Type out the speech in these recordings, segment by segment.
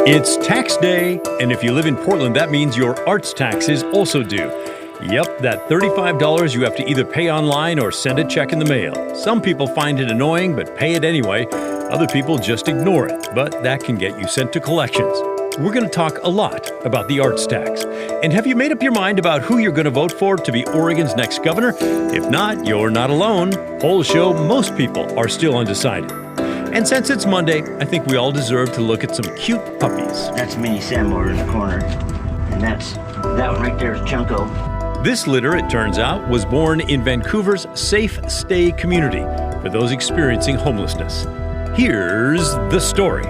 It's tax day, and if you live in Portland, that means your arts tax is also due. Yep, that $35 you have to either pay online or send a check in the mail. Some people find it annoying, but pay it anyway. Other people just ignore it, but that can get you sent to collections. We're going to talk a lot about the arts tax. And have you made up your mind about who you're going to vote for to be Oregon's next governor? If not, you're not alone. Polls show most people are still undecided. And since it's Monday, I think we all deserve to look at some cute puppies. That's Mini Sandmower in the corner, and that one right there is Chunko. This litter, it turns out, was born in Vancouver's Safe Stay community for those experiencing homelessness. Here's the story.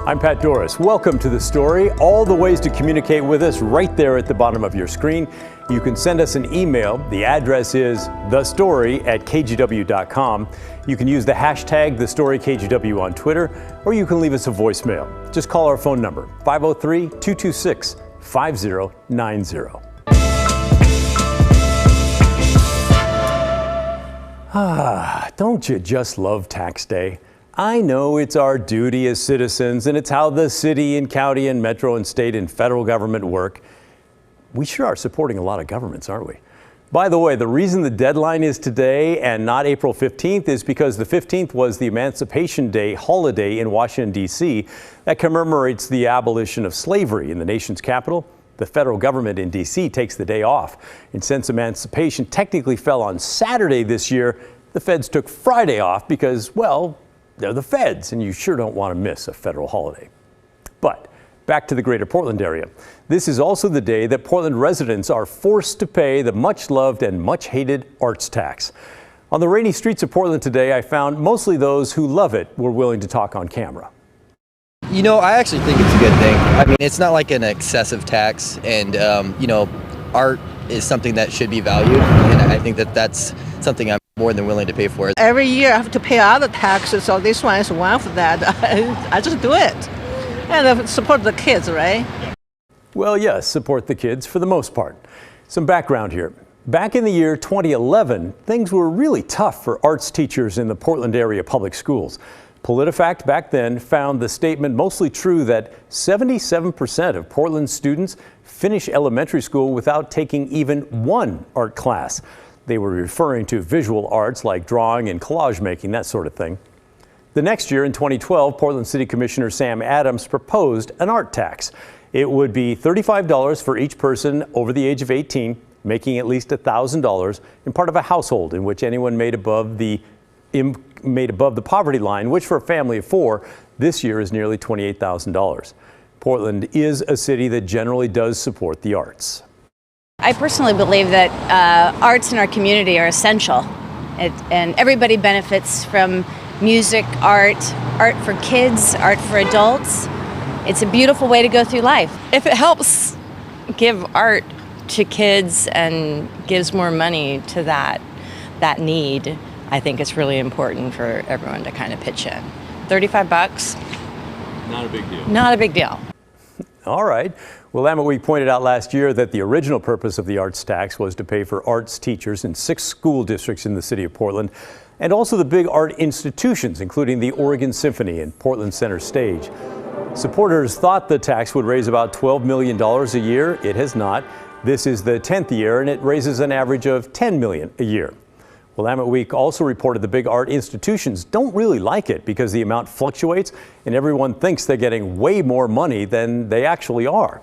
I'm Pat Doris. Welcome to The Story. All the ways to communicate with us right there at the bottom of your screen. You can send us an email. The address is thestory@kgw.com. You can use the hashtag TheStoryKGW on Twitter, or you can leave us a voicemail. Just call our phone number, 503-226-5090. Don't you just love tax day? I know it's our duty as citizens, and it's how the city and county and metro and state and federal government work. We sure are supporting a lot of governments, aren't we? By the way, the reason the deadline is today and not April 15th is because the 15th was the Emancipation Day holiday in Washington, D.C. that commemorates the abolition of slavery in the nation's capital. The federal government in D.C. takes the day off. And since emancipation technically fell on Saturday this year, the feds took Friday off because, well, they're the feds, and you sure don't want to miss a federal holiday. But back to the greater Portland area. This is also the day that Portland residents are forced to pay the much-loved and much-hated arts tax. On the rainy streets of Portland today, I found mostly those who love it were willing to talk on camera. You know, I actually think it's a good thing. I mean, it's not like an excessive tax, and, art is something that should be valued, and I think that that's something I'm more than willing to pay for. Every year I have to pay other taxes, so this one is one of that. I just do it. And support the kids, right? Well, yes, support the kids for the most part. Some background here. Back in the year 2011, things were really tough for arts teachers in the Portland area public schools. PolitiFact back then found the statement mostly true that 77% of Portland students finish elementary school without taking even one art class. They were referring to visual arts like drawing and collage making, that sort of thing. The next year, in 2012, Portland City Commissioner Sam Adams proposed an art tax. It would be $35 for each person over the age of 18, making at least $1,000 in part of a household in which anyone made above the poverty line, which for a family of four this year is nearly $28,000. Portland is a city that generally does support the arts. I personally believe that arts in our community are essential, and everybody benefits from music, art for kids, art for adults. It's a beautiful way to go through life. If it helps give art to kids and gives more money to that need, I think it's really important for everyone to kind of pitch in. $35? Not a big deal. Not a big deal. All right. Well, Emma, we pointed out last year that the original purpose of the arts tax was to pay for arts teachers in 6 school districts in the city of Portland, and also the big art institutions, including the Oregon Symphony and Portland Center Stage. Supporters thought the tax would raise about $12 million a year. It has not. This is the 10th year, and it raises an average of $10 million a year. Willamette Week also reported the big art institutions don't really like it because the amount fluctuates and everyone thinks they're getting way more money than they actually are.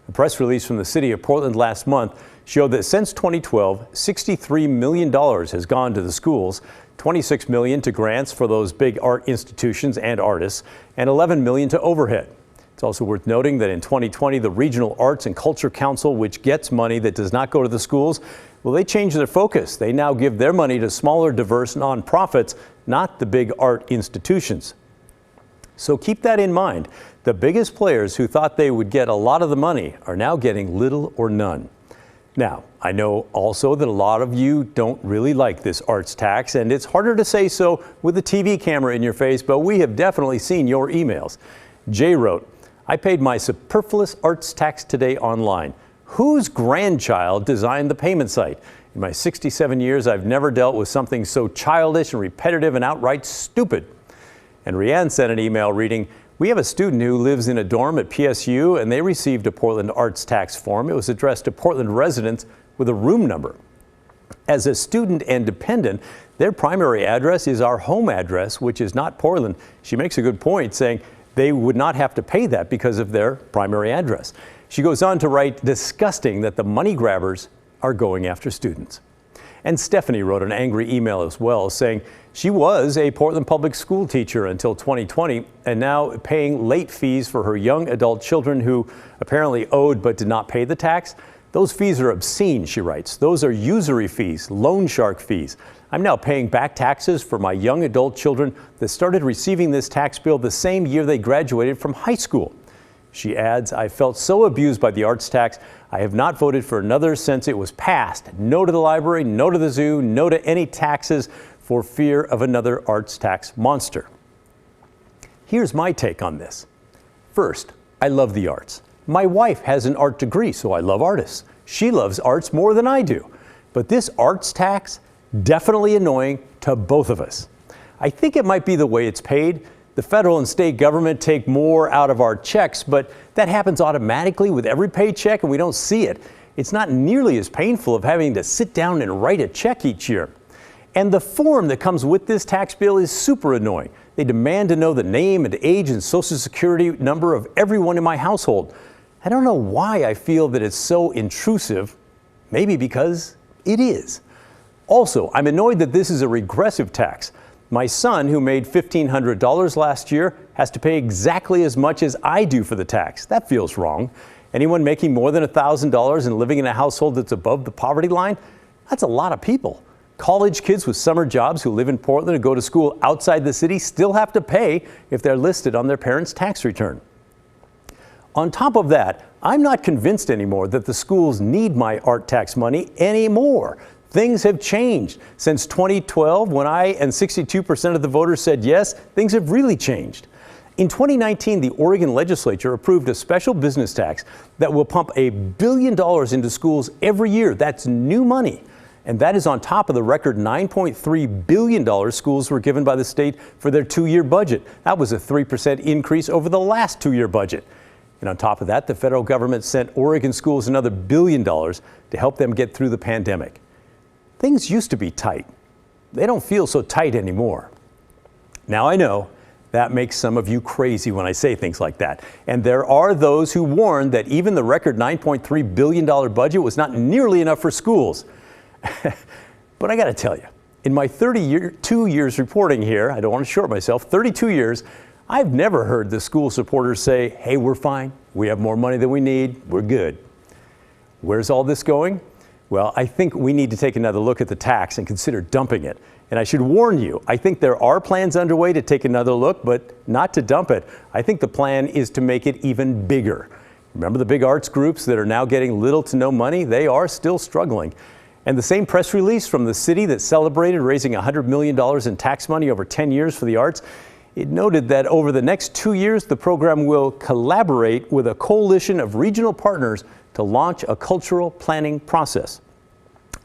A press release from the city of Portland last month showed that since 2012, $63 million has gone to the schools, $26 million to grants for those big art institutions and artists, and $11 million to overhead. It's also worth noting that in 2020, the Regional Arts and Culture Council, which gets money that does not go to the schools, well, they changed their focus. They now give their money to smaller, diverse nonprofits, not the big art institutions. So keep that in mind. The biggest players who thought they would get a lot of the money are now getting little or none. Now, I know also that a lot of you don't really like this arts tax, and it's harder to say so with a TV camera in your face, but we have definitely seen your emails. Jay wrote, "I paid my superfluous arts tax today online. Whose grandchild designed the payment site? In my 67 years, I've never dealt with something so childish and repetitive and outright stupid." And Rianne sent an email reading, "We have a student who lives in a dorm at PSU and they received a Portland arts tax form. It was addressed to Portland residents with a room number. As a student and dependent, their primary address is our home address, which is not Portland." She makes a good point, saying they would not have to pay that because of their primary address. She goes on to write, "Disgusting that the money grabbers are going after students." And Stephanie wrote an angry email as well, saying she was a Portland public school teacher until 2020 and now paying late fees for her young adult children who apparently owed but did not pay the tax. "Those fees are obscene," she writes. "Those are usury fees, loan shark fees. I'm now paying back taxes for my young adult children that started receiving this tax bill the same year they graduated from high school." She adds, "I felt so abused by the arts tax. I have not voted for another since it was passed. No to the library, no to the zoo, no to any taxes for fear of another arts tax monster." Here's my take on this. First, I love the arts. My wife has an art degree, so I love artists. She loves arts more than I do. But this arts tax, definitely annoying to both of us. I think it might be the way it's paid. The federal and state government take more out of our checks, but that happens automatically with every paycheck and we don't see it. It's not nearly as painful of having to sit down and write a check each year. And the form that comes with this tax bill is super annoying. They demand to know the name and age and social security number of everyone in my household. I don't know why I feel that it's so intrusive. Maybe because it is. Also, I'm annoyed that this is a regressive tax. My son, who made $1,500 last year, has to pay exactly as much as I do for the tax. That feels wrong. Anyone making more than $1,000 and living in a household that's above the poverty line, that's a lot of people. College kids with summer jobs who live in Portland and go to school outside the city still have to pay if they're listed on their parents' tax return. On top of that, I'm not convinced anymore that the schools need my art tax money anymore. Things have changed. Since 2012, when I and 62% of the voters said yes, things have really changed. In 2019, the Oregon legislature approved a special business tax that will pump $1 billion into schools every year. That's new money. And that is on top of the record $9.3 billion schools were given by the state for their 2-year budget. That was a 3% increase over the last 2-year budget. And on top of that, the federal government sent Oregon schools another $1 billion to help them get through the pandemic. Things used to be tight. They don't feel so tight anymore. Now I know that makes some of you crazy when I say things like that. And there are those who warn that even the record $9.3 billion budget was not nearly enough for schools. But I got to tell you, in my 32 years reporting here, I don't want to short myself, 32 years, I've never heard the school supporters say, "Hey, we're fine. We have more money than we need. We're good." Where's all this going? Well, I think we need to take another look at the tax and consider dumping it. And I should warn you, I think there are plans underway to take another look, but not to dump it. I think the plan is to make it even bigger. Remember the big arts groups that are now getting little to no money? They are still struggling. And the same press release from the city that celebrated raising $100 million in tax money over 10 years for the arts, it noted that over the next 2 years, the program will collaborate with a coalition of regional partners to launch a cultural planning process.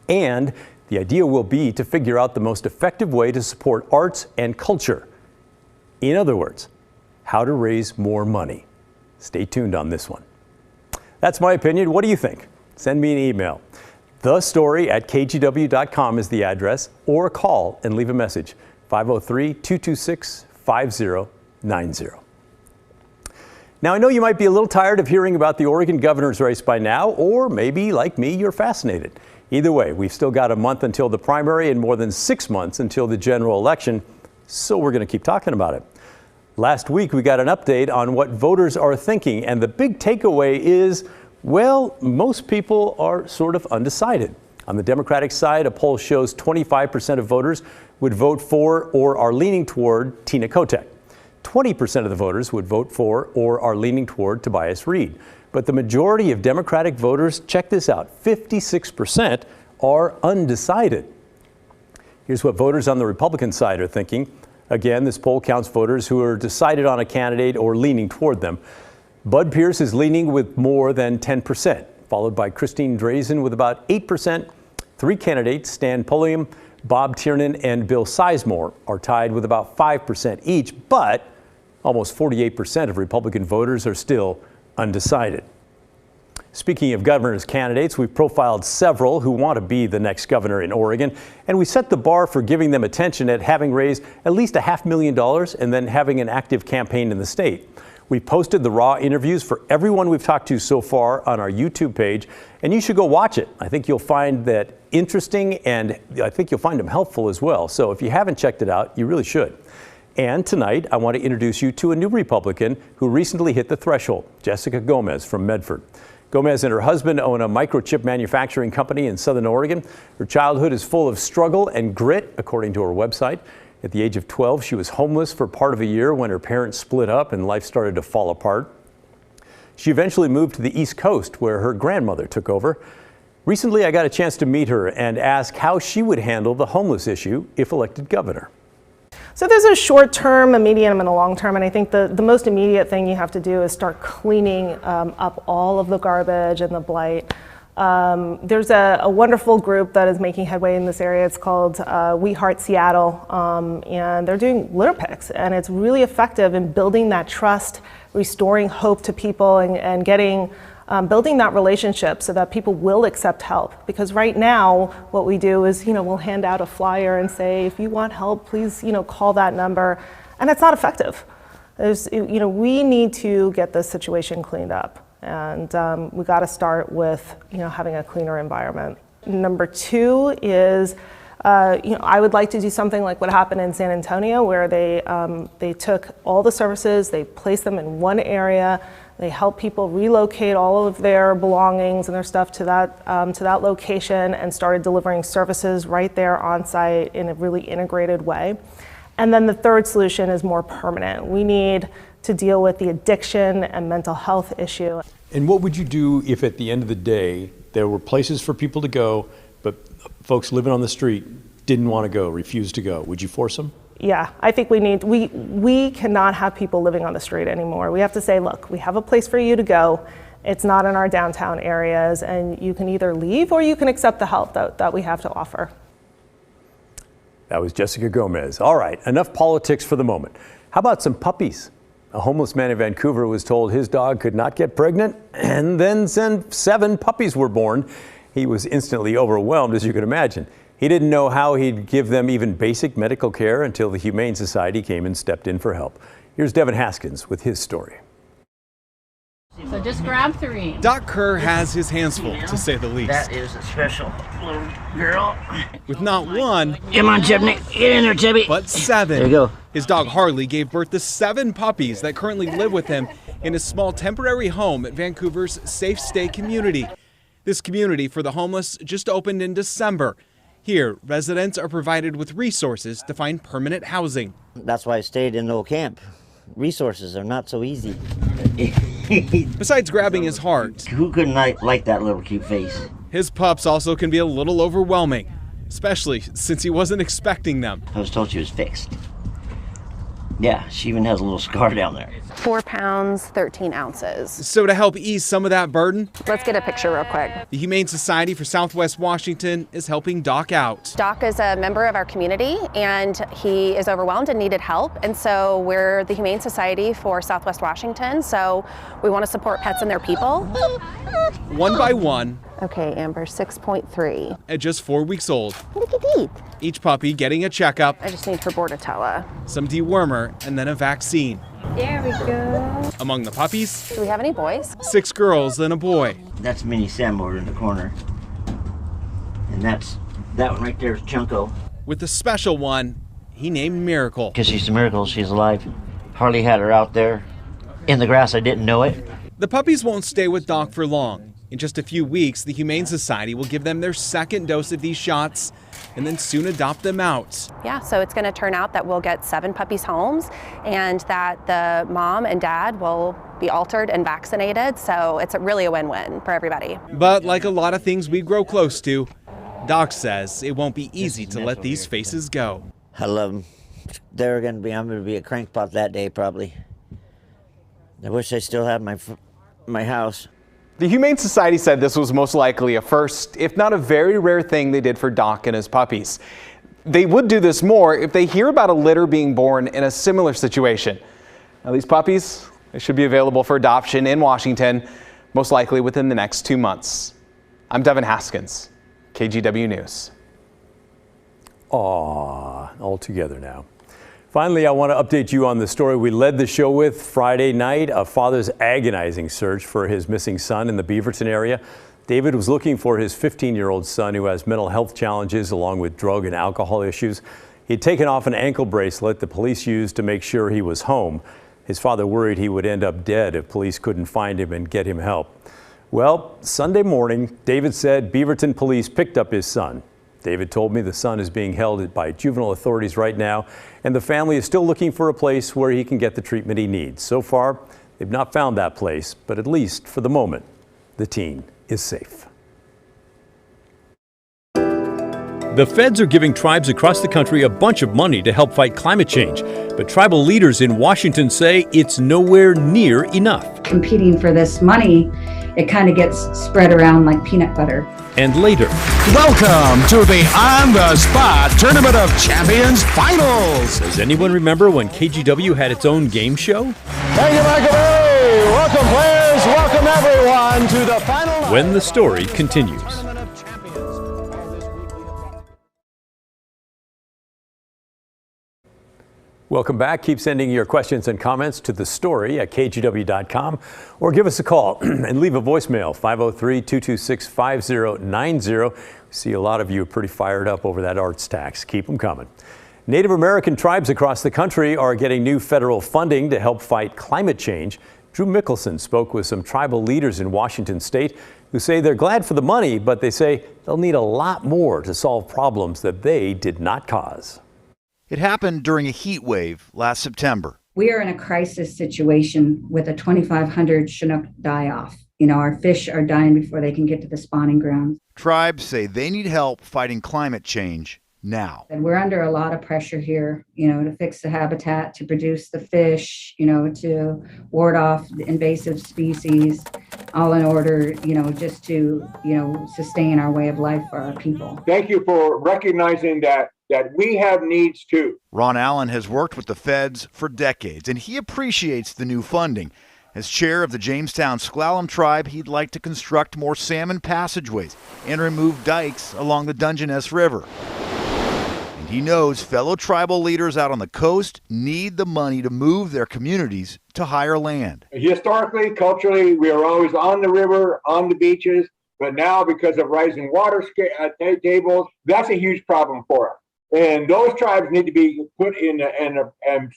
And the idea will be to figure out the most effective way to support arts and culture. In other words, how to raise more money. Stay tuned on this one. That's my opinion. What do you think? Send me an email. thestory@kgw.com is the address, or call and leave a message. 503-226-5090. Now, I know you might be a little tired of hearing about the Oregon governor's race by now, or maybe, like me, you're fascinated. Either way, we've still got a month until the primary and more than 6 months until the general election, so we're going to keep talking about it. Last week, we got an update on what voters are thinking, and the big takeaway is, well, most people are sort of undecided. On the Democratic side, a poll shows 25% of voters would vote for or are leaning toward Tina Kotek. 20% of the voters would vote for or are leaning toward Tobias Reed. But the majority of Democratic voters, check this out, 56% are undecided. Here's what voters on the Republican side are thinking. Again, this poll counts voters who are decided on a candidate or leaning toward them. Bud Pierce is leaning with more than 10%, followed by Christine Drazen with about 8%. 3 candidates, Stan Pulliam, Bob Tiernan and Bill Sizemore are tied with about 5% each, but almost 48% of Republican voters are still undecided. Speaking of governor's candidates, we've profiled several who want to be the next governor in Oregon, and we set the bar for giving them attention at having raised at least $500,000 and then having an active campaign in the state. We posted the raw interviews for everyone we've talked to so far on our YouTube page, and you should go watch it. I think you'll find that interesting, and I think you'll find them helpful as well. So if you haven't checked it out, you really should. And tonight, I want to introduce you to a new Republican who recently hit the threshold, Jessica Gomez from Medford. Gomez and her husband own a microchip manufacturing company in Southern Oregon. Her childhood is full of struggle and grit, according to her website. At the age of 12, she was homeless for part of a year when her parents split up and life started to fall apart. She eventually moved to the East Coast, where her grandmother took over. Recently, I got a chance to meet her and ask how she would handle the homeless issue if elected governor. So there's a short term, a medium, and a long term, and I think the most immediate thing you have to do is start cleaning up all of the garbage and the blight. There's a wonderful group that is making headway in this area. It's called We Heart Seattle, and they're doing litter picks, and it's really effective in building that trust, restoring hope to people, and getting building that relationship so that people will accept help. Because right now, what we do is, we'll hand out a flyer and say, if you want help, please, call that number, and it's not effective. We need to get this situation cleaned up. And we got to start with, having a cleaner environment. Number two is, I would like to do something like what happened in San Antonio, where they took all the services, they placed them in one area, they helped people relocate all of their belongings and their stuff to that location, and started delivering services right there on site in a really integrated way. And then the third solution is more permanent. We need to deal with the addiction and mental health issue. And what would you do if at the end of the day there were places for people to go, but folks living on the street didn't want to go, refused to go? Would you force them? Yeah, I think we cannot have people living on the street anymore. We have to say, look, we have a place for you to go. It's not in our downtown areas, and you can either leave or you can accept the help that we have to offer. That was Jessica Gomez. All right, enough politics for the moment. How about some puppies? A homeless man in Vancouver was told his dog could not get pregnant, and then 7 puppies were born. He was instantly overwhelmed, as you can imagine. He didn't know how he'd give them even basic medical care until the Humane Society came and stepped in for help. Here's Devin Haskins with his story. So just grab 3. Doc Kerr has his hands full, to say the least. That is a special little girl. With not one, Come on, Chibney. Get in there, Chibby. but 7. There you go. His dog Harley gave birth to 7 puppies that currently live with him in a small temporary home at Vancouver's Safe Stay community. This community for the homeless just opened in December. Here, residents are provided with resources to find permanent housing. That's why I stayed in no camp. Resources are not so easy. Besides grabbing his heart, Who couldn't like that little cute face? his pups also can be a little overwhelming, especially since he wasn't expecting them. I was told she was fixed. Yeah, she even has a little scar down there. 4 pounds, 13 ounces. So to help ease some of that burden, Let's get a picture real quick. the Humane Society for Southwest Washington is helping Doc out. Doc is a member of our community, and he is overwhelmed and needed help. And so we're the Humane Society for Southwest Washington. So we want to support pets and their people. One by one, Okay, Amber, 6.3. at just 4 weeks old, Look at teeth. each puppy getting a checkup, I just need her Bordetella. some dewormer, and then a vaccine. There we go. Among the puppies, Do we have any boys? 6 girls and a boy. That's Mini Sam over in the corner. And that one right there is Chunko. With the special one, he named Miracle. Because she's a miracle, she's alive. Harley had her out there in the grass, I didn't know it. The puppies won't stay with Doc for long. In just a few weeks, the Humane Society will give them their 2nd dose of these shots and then soon adopt them out. Yeah, so it's going to turn out that we'll get 7 puppies homes, and that the mom and dad will be altered and vaccinated. So it's really a win-win for everybody. But like a lot of things we grow close to, Doc says it won't be easy to let these faces go. I love them. I'm going to be a crankpot that day probably. I wish I still had my house. The Humane Society said this was most likely a first, if not a very rare thing they did for Doc and his puppies. They would do this more if they hear about a litter being born in a similar situation. Now, these puppies, they should be available for adoption in Washington, most likely within the next 2 months. I'm Devin Haskins, KGW News. Aw, all together now. Finally, I want to update you on the story we led the show with Friday night, a father's agonizing search for his missing son in the Beaverton area. David was looking for his 15-year-old son who has mental health challenges along with drug and alcohol issues. He'd taken off an ankle bracelet the police used to make sure he was home. His father worried he would end up dead if police couldn't find him and get him help. Well, Sunday morning, David said Beaverton police picked up his son. David told me the son is being held by juvenile authorities right now, and the family is still looking for a place where he can get the treatment he needs. So far, they've not found that place, but at least for the moment, the teen is safe. The feds are giving tribes across the country a bunch of money to help fight climate change, but tribal leaders in Washington say it's nowhere near enough. Competing for this money, it kind of gets spread around like peanut butter. And later, welcome to the On the Spot Tournament of Champions Finals. Does anyone remember when KGW had its own game show? Thank you, Michael. Welcome, players. Welcome, everyone, to the final. When the story continues. Welcome back. Keep sending your questions and comments to the story at kgw.com or give us a call and leave a voicemail, 503-226-5090. We see a lot of you are pretty fired up over that arts tax. Keep them coming. Native American tribes across the country are getting new federal funding to help fight climate change. Drew Mickelson spoke with some tribal leaders in Washington state who say they're glad for the money, but they say they'll need a lot more to solve problems that they did not cause. It happened during a heat wave last September. We are in a crisis situation with a 2,500 Chinook die-off. You know, our fish are dying before they can get to the spawning grounds. Tribes say they need help fighting climate change now. And we're under a lot of pressure here, you know, to fix the habitat, to produce the fish, you know, to ward off the invasive species, all in order, you know, just to, you know, sustain our way of life for our people. Thank you for recognizing that we have needs too. Ron Allen has worked with the feds for decades, and he appreciates the new funding. As chair of the Jamestown Sklallam tribe, he'd like to construct more salmon passageways and remove dikes along the Dungeness River. And he knows fellow tribal leaders out on the coast need the money to move their communities to higher land. Historically, culturally, we are always on the river, on the beaches, but now because of rising water tables, that's a huge problem for us. And those tribes need to be put in a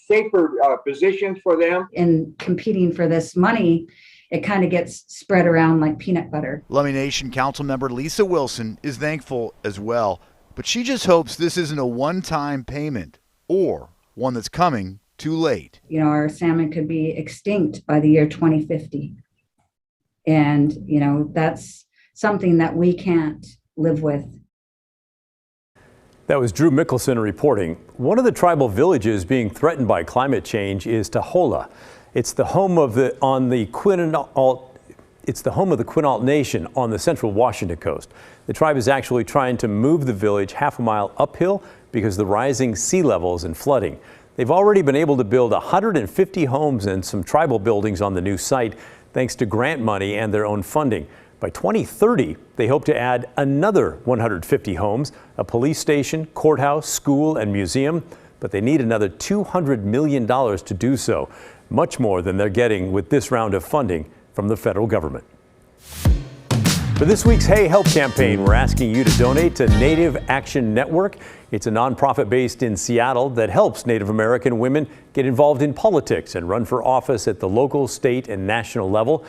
safer positions for them. In competing for this money, it kind of gets spread around like peanut butter. Lummi Nation Council member Lisa Wilson is thankful as well, but she just hopes this isn't a one-time payment or one that's coming too late. You know, our salmon could be extinct by the year 2050. And, you know, that's something that we can't live with. That was Drew Mickelson reporting. One of the tribal villages being threatened by climate change is Tahola. It's the home of the Quinault Nation on the central Washington coast. The tribe is actually trying to move the village half a mile uphill because of the rising sea levels and flooding. They've already been able to build 150 homes and some tribal buildings on the new site thanks to grant money and their own funding. By 2030, they hope to add another 150 homes, a police station, courthouse, school, and museum, but they need another $200 million to do so, much more than they're getting with this round of funding from the federal government. For this week's Hey Help campaign, we're asking you to donate to Native Action Network. It's a nonprofit based in Seattle that helps Native American women get involved in politics and run for office at the local, state, and national level.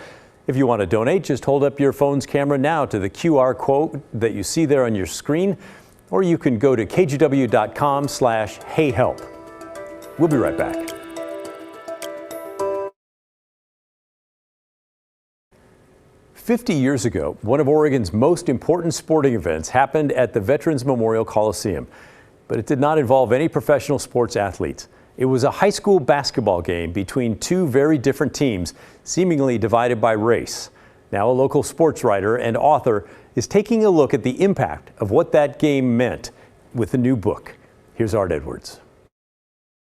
If you want to donate, just hold up your phone's camera now to the QR code that you see there on your screen, or you can go to kgw.com/heyhelp. We'll be right back. "50 years ago, one of Oregon's most important sporting events happened at the Veterans Memorial Coliseum, but it did not involve any professional sports athletes. It was a high school basketball game between two very different teams, seemingly divided by race. Now a local sports writer and author is taking a look at the impact of what that game meant with a new book. Here's Art Edwards.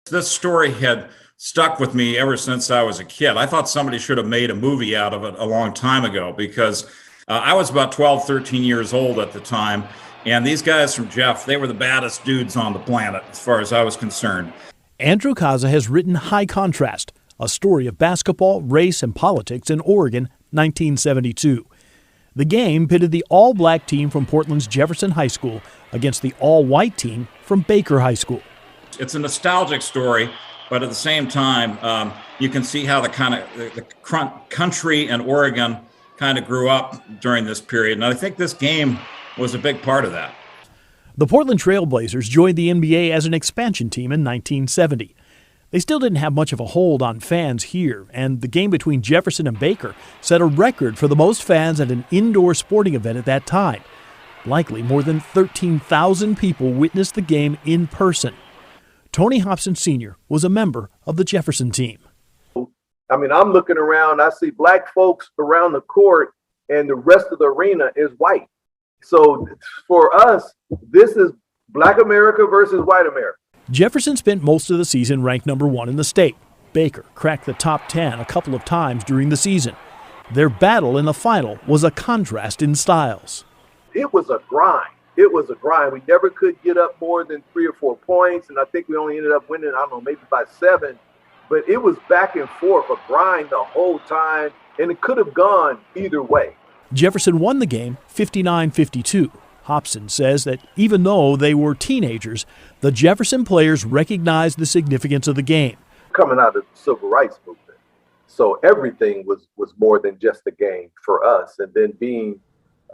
This story had stuck with me ever since I was a kid. I thought somebody should have made a movie out of it a long time ago because I was about 12, 13 years old at the time. And these guys from Jeff, they were the baddest dudes on the planet as far as I was concerned. Andrew Kaza has written High Contrast, a story of basketball, race, and politics in Oregon, 1972. The game pitted the all-black team from Portland's Jefferson High School against the all-white team from Baker High School. It's a nostalgic story, but at the same time, you can see how the country and Oregon kind of grew up during this period. And I think this game was a big part of that. The Portland Trail Blazers joined the NBA as an expansion team in 1970. They still didn't have much of a hold on fans here, and the game between Jefferson and Baker set a record for the most fans at an indoor sporting event at that time. Likely more than 13,000 people witnessed the game in person. Tony Hobson Sr. was a member of the Jefferson team. I mean, I'm looking around, I see black folks around the court, and the rest of the arena is white. So for us, this is Black America versus white America. Jefferson spent most of the season ranked number 1 in the state. Baker cracked the top 10 a couple of times during the season. Their battle in the final was a contrast in styles. It was a grind. It was a grind. We never could get up more than 3 or 4 points, and I think we only ended up winning, I don't know, maybe by 7. But it was back and forth, a grind the whole time, and it could have gone either way. Jefferson won the game 59-52. Hobson says that even though they were teenagers, the Jefferson players recognized the significance of the game. Coming out of the civil rights movement, so everything was more than just a game for us. And then being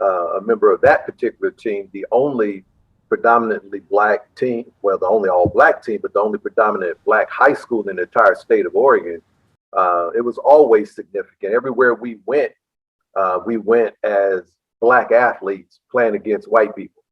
a member of that particular team, the only predominantly black team, well, the only all-black team, but the only predominant black high school in the entire state of Oregon, it was always significant. Everywhere we went as black athletes playing against white people.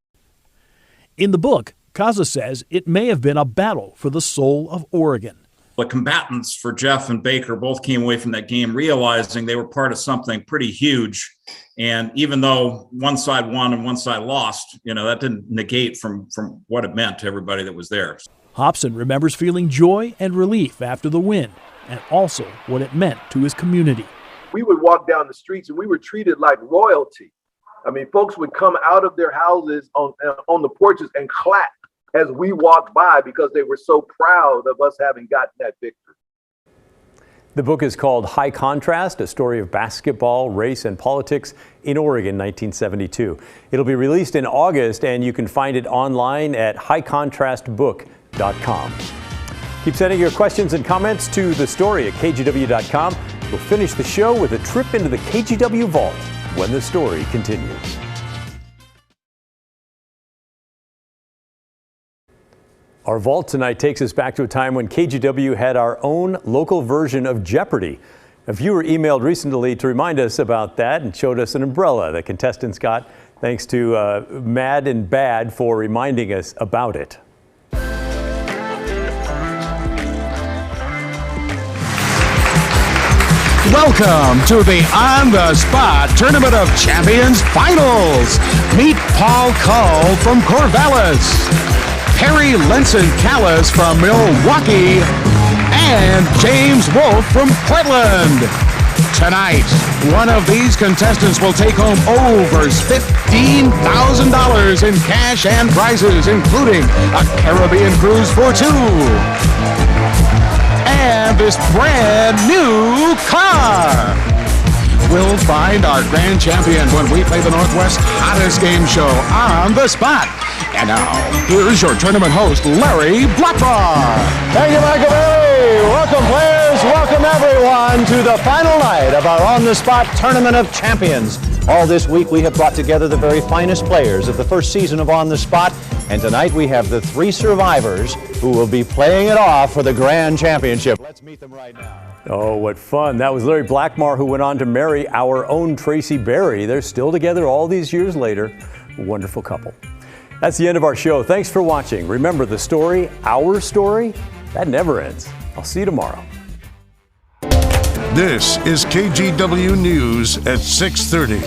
In the book, Kaza says it may have been a battle for the soul of Oregon. The combatants for Jeff and Baker both came away from that game realizing they were part of something pretty huge. And even though one side won and one side lost, that didn't negate from what it meant to everybody that was there. Hobson remembers feeling joy and relief after the win, and also what it meant to his community. We would walk down the streets and we were treated like royalty. I mean, folks would come out of their houses on the porches and clap as we walked by because they were so proud of us having gotten that victory. The book is called High Contrast, a story of basketball, race, and politics in Oregon, 1972. It'll be released in August, and you can find it online at highcontrastbook.com. Keep sending your questions and comments to the story at kgw.com. We'll finish the show with a trip into the KGW vault when the story continues. Our vault tonight takes us back to a time when KGW had our own local version of Jeopardy! A viewer emailed recently to remind us about that and showed us an umbrella the contestants got. Thanks to Mad and Bad for reminding us about it. Welcome to the On the Spot Tournament of Champions Finals. Meet Paul Cull from Corvallis, Perry Lenson-Callis from Milwaukee, and James Wolf from Portland. Tonight, one of these contestants will take home over $15,000 in cash and prizes, including a Caribbean cruise for 2. And this brand new car. We'll find our grand champion when we play the Northwest hottest game show On the Spot. And now, here's your tournament host, Larry Blackbar. Thank you, Michael Berry. Welcome, players. Welcome, everyone, to the final night of our On the Spot Tournament of Champions. All this week, we have brought together the very finest players of the first season of On the Spot. And tonight, we have the 3 survivors who will be playing it off for the grand championship. Let's meet them right now. Oh, what fun. That was Larry Blackmar, who went on to marry our own Tracy Berry. They're still together all these years later. A wonderful couple. That's the end of our show. Thanks for watching. Remember, the story, our story, that never ends. I'll see you tomorrow. This is KGW News at 6:30.